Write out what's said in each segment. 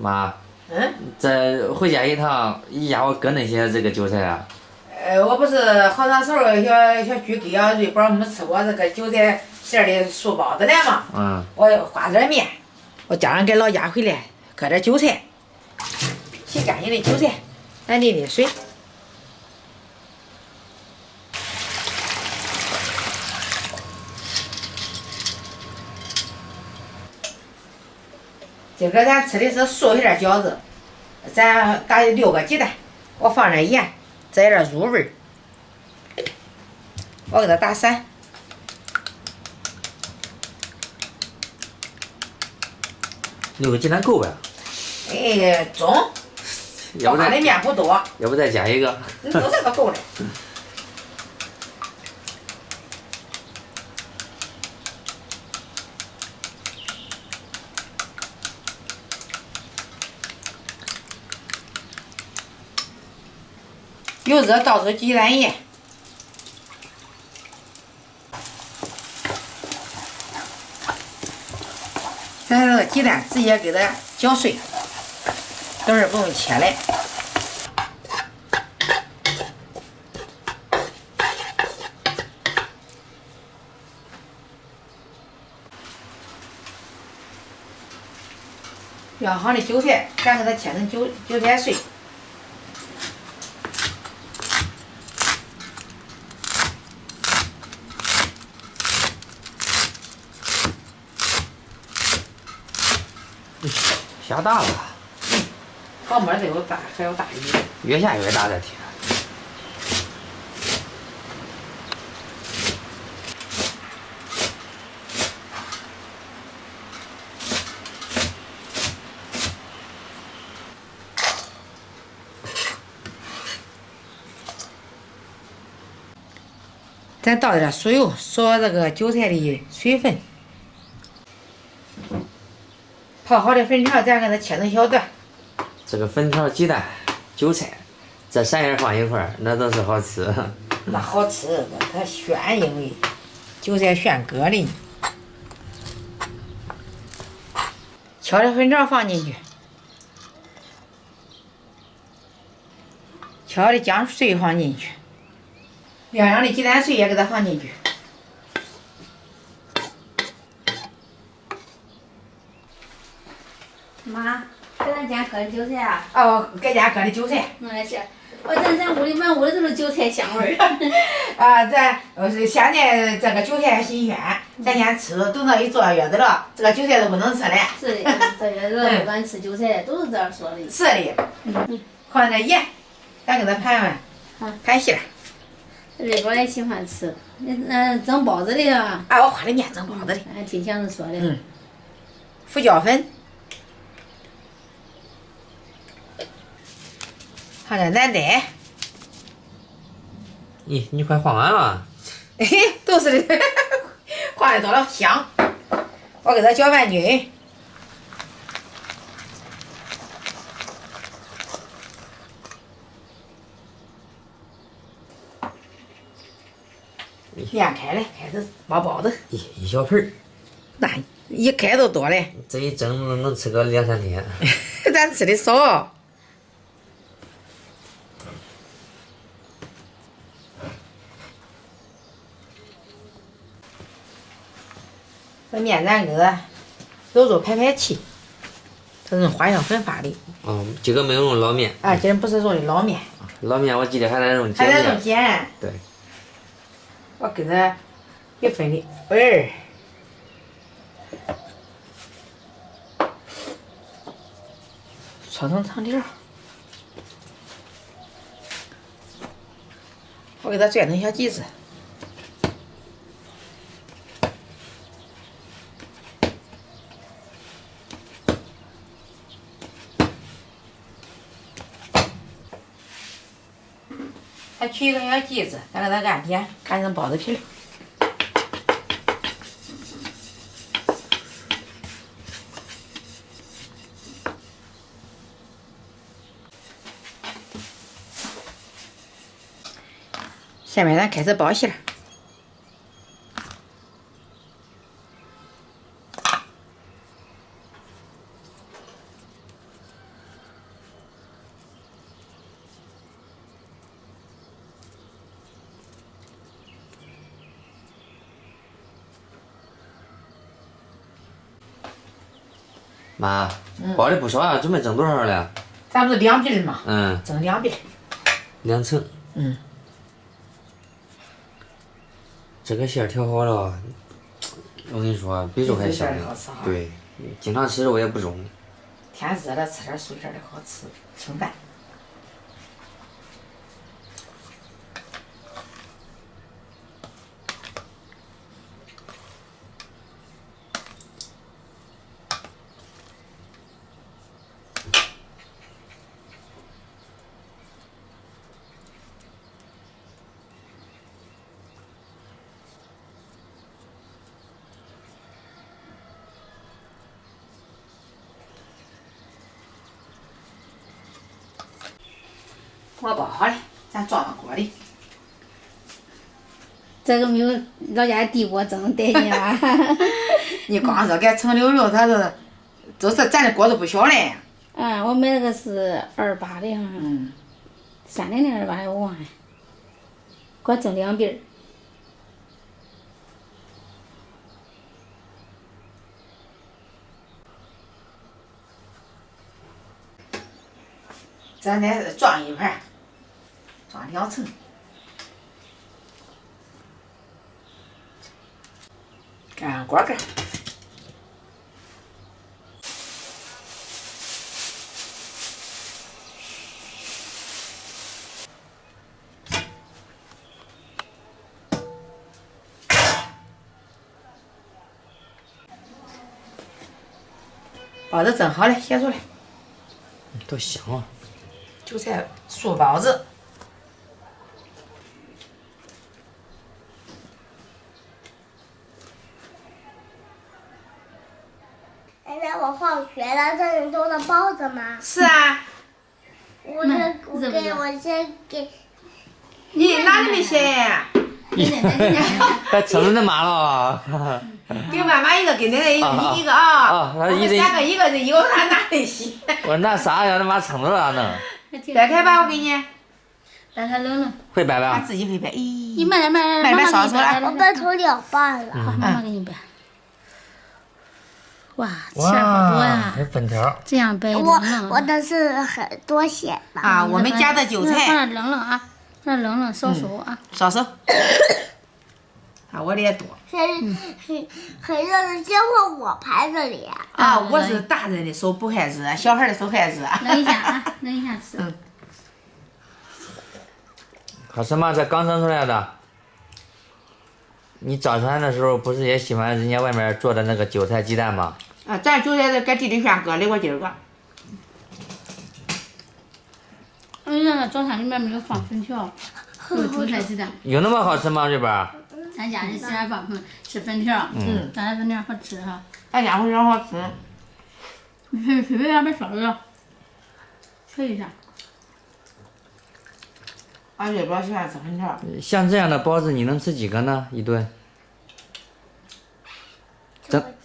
妈，嗯，这回家一趟，压我割那些这个韭菜啊。我不是好长时候小猪给啊瑞宝没吃过这个韭菜馅儿的素包子了嘛？嗯。我和点面，我叫人给老家回来割点韭菜，洗干净的韭菜，咱淋淋水。今个咱吃的是素一点饺子，咱打6个鸡蛋，我放点盐，再一点入味儿，我给它打散。6个鸡蛋够呗？哎，中。要不发的面不多，要不再加一个？都这个够了。油热倒出鸡蛋液，咱这个鸡蛋直接给它搅碎，等会儿不用切来。煸好的韭菜，咱给它切成韭菜碎。下大了，泡沫都有大，还有大一点。越下越大这天。咱倒点酥油，锁这个韭菜的水分。泡好的粉条，咱给它切成小段。这个粉条、鸡蛋、韭菜，这3样放一块儿，那都是好吃。那好吃，它炫，因为韭菜炫割的。敲的粉条放进去，敲的姜碎放进去，晾上的鸡蛋碎也给它放进去。妈，给咱家割的韭菜啊！哦，搁家割的韭菜。也是，咱屋里满屋里都是韭菜香味儿。咱是现在这个韭菜新鲜，咱先吃，等到一坐月子了，这个韭菜都不能吃了。是的，这月子不敢吃韭菜，都是这样说的。是的，放点盐，咱给它盘完，盘稀了。瑞宝也喜欢吃，蒸包子的啊。我花的面蒸包子的。俺听强子说的。胡椒粉。放点南带，咦，你快画完了？嘿嘿，都是的，画的多了香。我给它搅拌均，面开了，开始包包子。一小盆儿，那一开都多嘞。这一蒸能吃个2、3天。咱吃的少。这面咱给它揉排排气，这是用花椒粉发的。这个没有用老面。今儿不是用的老面。老面我记得还得用碱还得面。用碱。对。我给它1分的味儿，搓成长条。我给它攥成小剂子。再取一个小剂子，咱给它按扁，擀成包子皮儿。下面咱开始包馅儿。妈，包的不少呀，准备蒸多少了？咱不是2饼吗？嗯，蒸2饼。 2层。嗯。这个馅儿调好了，我跟你说，比肉还香呢。对，经常吃肉也不重。天热了，吃点素一点的好吃，清淡。我包好了，咱装到锅里。这个没有老家的地锅蒸带劲啊！你光说给盛溜溜，它都是咱这锅都不小嘞。啊，我买那个是28的哈。嗯。300-28还我忘了，给我蒸2饼儿。咱再装一盘，装2层。盖上锅盖。包子蒸好了，写出来。多香啊！韭菜素包子。奶奶，我放学了，这里做的包子吗？是啊。我先给。你哪里没写？还承认的妈了。给妈妈一个，给奶奶一个啊。我们3个一个人一个，他哪里写？我拿啥呀？他妈撑着了能。掰开吧，我给你。掰开冷冷。会掰吧？他自己会掰。咦。你慢点，慢点，慢烧出来。我掰成2半了。好，妈妈给你掰。哇，馅儿好多呀！还粉条。这样掰冷冷。我的是很多馅的。啊，我们家的韭菜。放点冷冷啊，放点冷冷烧熟啊。烧熟。啊，我的也多。很热的，先放我盘子里。啊，我是大人的手不害热，小孩的手害热。冷一下啊，冷一下吃。好吃吗？这刚蒸出来的。你早餐的时候不是也喜欢人家外面做的那个韭菜鸡蛋吗？啊，咱韭菜是搁地里炫割的，我今儿个。那个早餐里面没有放粉条，有韭菜鸡蛋。有那么好吃吗？这边？咱家人虽然放吃粉条，咱家粉条好吃哈。咱家粉条好吃。随便两把烧的，试一下。俺这边喜欢吃粉条。像这样的包子，你能吃几个呢？一顿？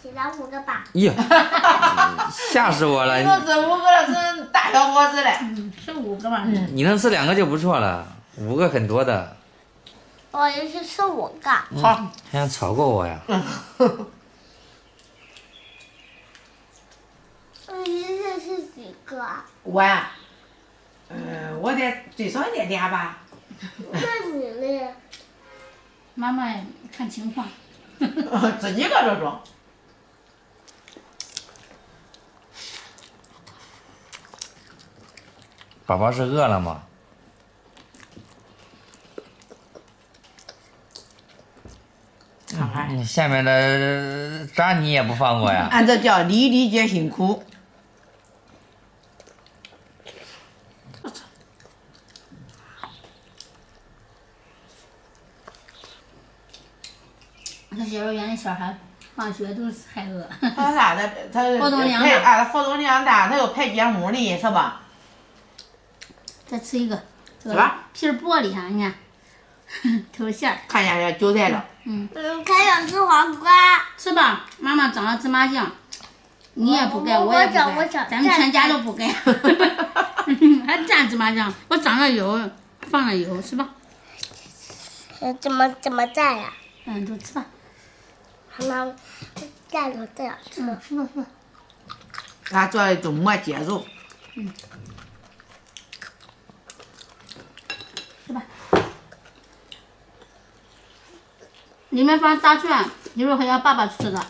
吃了5个吧。呀，吓死我了！你都吃5个了，是大小伙子嘞。吃5个嘛。你能吃2个就不错了，5个很多的。我也是吃5个。好。还想超过我呀？这是几个？我呀，我得最少得2吧。那你呢？妈妈看情况。自己搁这装。宝宝是饿了吗？看看。下面的渣你也不放过呀？俺这叫粒粒皆辛苦。他幼儿园的小孩放学都是太饿。他啥的，他活动量大，活动量大，他又排节目的，是吧？再吃一个，是吧？皮儿薄的哈，你看，透馅儿。看见这韭菜了。还想吃黄瓜。吃吧，妈妈长了芝麻酱，你也不盖，我也不盖，咱们全家都不盖。还蘸芝麻酱，我长了油，放了油，是吧？怎么蘸呀？都吃吧。妈妈，蘸着这样吃。是吧是吧。他做的就没介入。是吧？里面放大蒜，一会儿还要爸爸吃的。